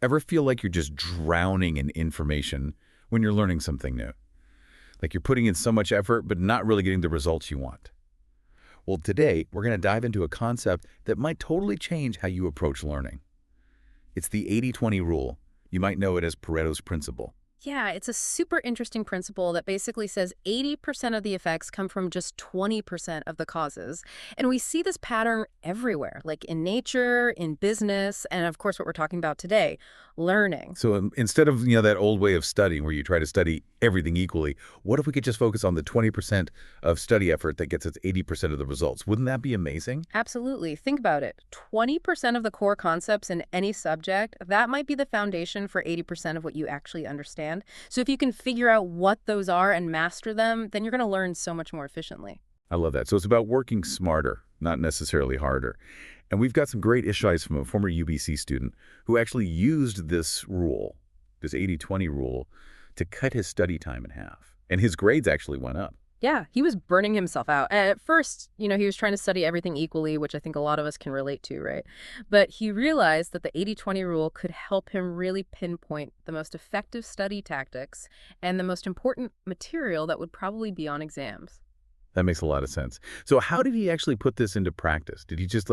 Ever feel like you're just drowning in information when you're learning something new? Like you're putting in so much effort, but not really getting the results you want? Well, today, we're going to dive into a concept that might totally change how you approach learning. It's the 80-20 rule. You might know it as Pareto's principle. Yeah, it's a super interesting principle that basically says 80% of the effects come from just 20% of the causes. And we see this pattern everywhere, like in nature, in business, and of course what we're talking about today, learning. So instead of that old way of studying where you try to study everything equally, what if we could just focus on the 20% of study effort that gets us 80% of the results? Wouldn't that be amazing? Absolutely. Think about it. 20% of the core concepts in any subject, that might be the foundation for 80% of what you actually understand. So if you can figure out what those are and master them, then you're going to learn so much more efficiently. I love that. So it's about working smarter, not necessarily harder. And we've got some great insights from a former UBC student who actually used this rule, this 80-20 rule, to cut his study time in half. And his grades actually went up. Yeah, he was burning himself out. And at first, he was trying to study everything equally, which I think a lot of us can relate to, right? But he realized that the 80-20 rule could help him really pinpoint the most effective study tactics and the most important material that would probably be on exams. That makes a lot of sense. So how did he actually put this into practice? Did he just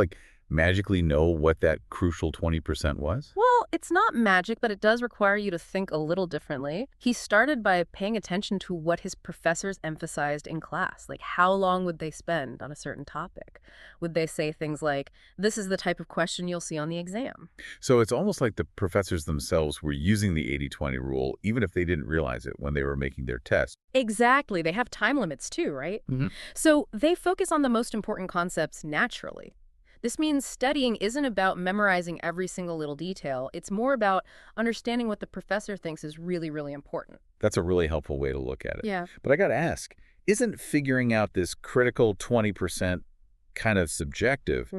magically know what that crucial 20% was? Well, it's not magic, but it does require you to think a little differently. He started by paying attention to what his professors emphasized in class. Like, how long would they spend on a certain topic? Would they say things like, this is the type of question you'll see on the exam? So it's almost like the professors themselves were using the 80-20 rule, even if they didn't realize it when they were making their test. Exactly. They have time limits too, right? Mhm. So they focus on the most important concepts naturally. This means studying isn't about memorizing every single little detail. It's more about understanding what the professor thinks is really, really important. That's a really helpful way to look at it. Yeah. But I got to ask, isn't figuring out this critical 20% kind of subjective?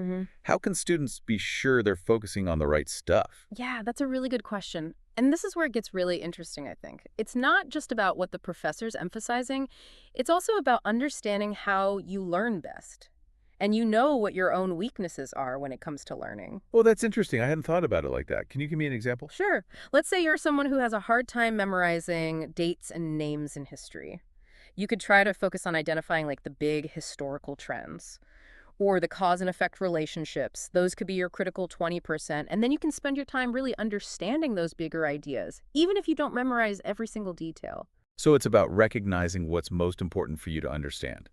How can students be sure they're focusing on the right stuff? Yeah, that's a really good question. And this is where it gets really interesting, I think. It's not just about what the professor's emphasizing. It's also about understanding how you learn best. And you know what your own weaknesses are when it comes to learning. Well, that's interesting. I hadn't thought about it like that. Can you give me an example? Sure. Let's say you're someone who has a hard time memorizing dates and names in history. You could try to focus on identifying like the big historical trends or the cause and effect relationships. Those could be your critical 20%. And then you can spend your time really understanding those bigger ideas, even if you don't memorize every single detail. So it's about recognizing what's most important for you to understand.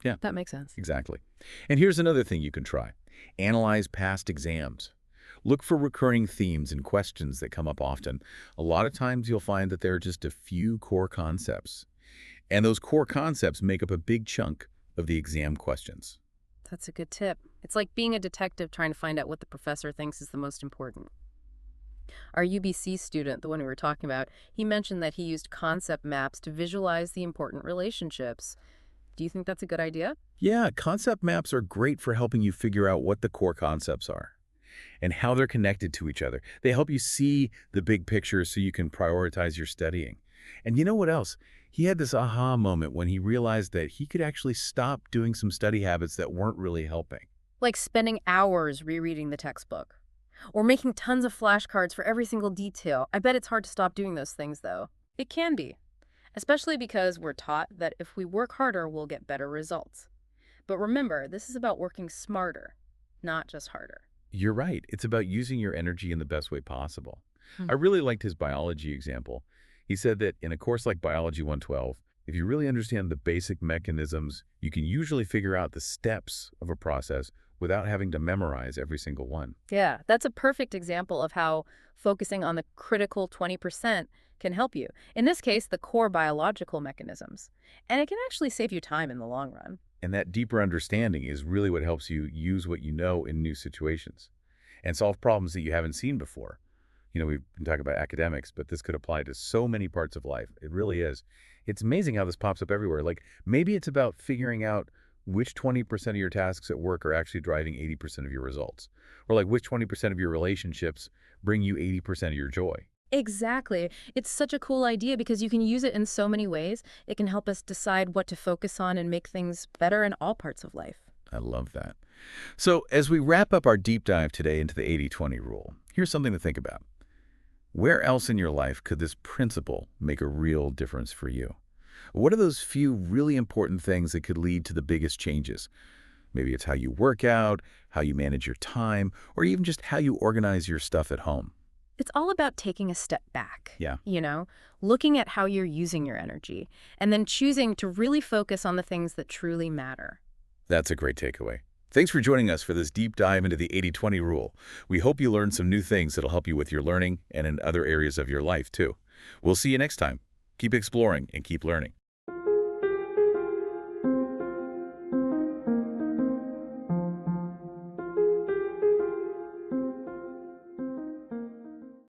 Yeah, That makes sense. exactly. And here's another thing you can try. Analyze past exams. Look for recurring themes and questions that come up often. A lot of times you'll find that there are just a few core concepts. And those core concepts make up a big chunk of the exam questions. That's a good tip. It's like being a detective trying to find out what the professor thinks is the most important. Our UBC student, the one we were talking about, he mentioned that he used concept maps to visualize the important relationships. Do you think that's a good idea? Yeah, concept maps are great for helping you figure out what the core concepts are and how they're connected to each other. They help you see the big picture so you can prioritize your studying. And you know what else? He had this aha moment when he realized that he could actually stop doing some study habits that weren't really helping. Like spending hours rereading the textbook. Or making tons of flashcards for every single detail. I bet it's hard to stop doing those things, though. It can be. Especially because we're taught that if we work harder, we'll get better results. But remember, this is about working smarter, not just harder. You're right. It's about using your energy in the best way possible. Hmm. I really liked his biology example. He said that in a course like Biology 112, if you really understand the basic mechanisms, you can usually figure out the steps of a process without having to memorize every single one. Yeah, that's a perfect example of how focusing on the critical 20% can help you. In this case, the core biological mechanisms. And it can actually save you time in the long run. And that deeper understanding is really what helps you use what you know in new situations and solve problems that you haven't seen before. We've been talking about academics, but this could apply to so many parts of life. It really is. It's amazing how this pops up everywhere. Like maybe it's about figuring out which 20% of your tasks at work are actually driving 80% of your results, or like which 20% of your relationships bring you 80% of your joy. Exactly. It's such a cool idea because you can use it in so many ways. It can help us decide what to focus on and make things better in all parts of life. I love that. So as we wrap up our deep dive today into the 80-20 rule, here's something to think about. Where else in your life could this principle make a real difference for you? What are those few really important things that could lead to the biggest changes? Maybe it's how you work out, how you manage your time, or even just how you organize your stuff at home. It's all about taking a step back, Yeah, looking at how you're using your energy, and then choosing to really focus on the things that truly matter. that's a great takeaway. Thanks for joining us for this deep dive into the 80-20 rule. We hope you learned some new things that'll help you with your learning and in other areas of your life, too. We'll see you next time. Keep exploring and keep learning.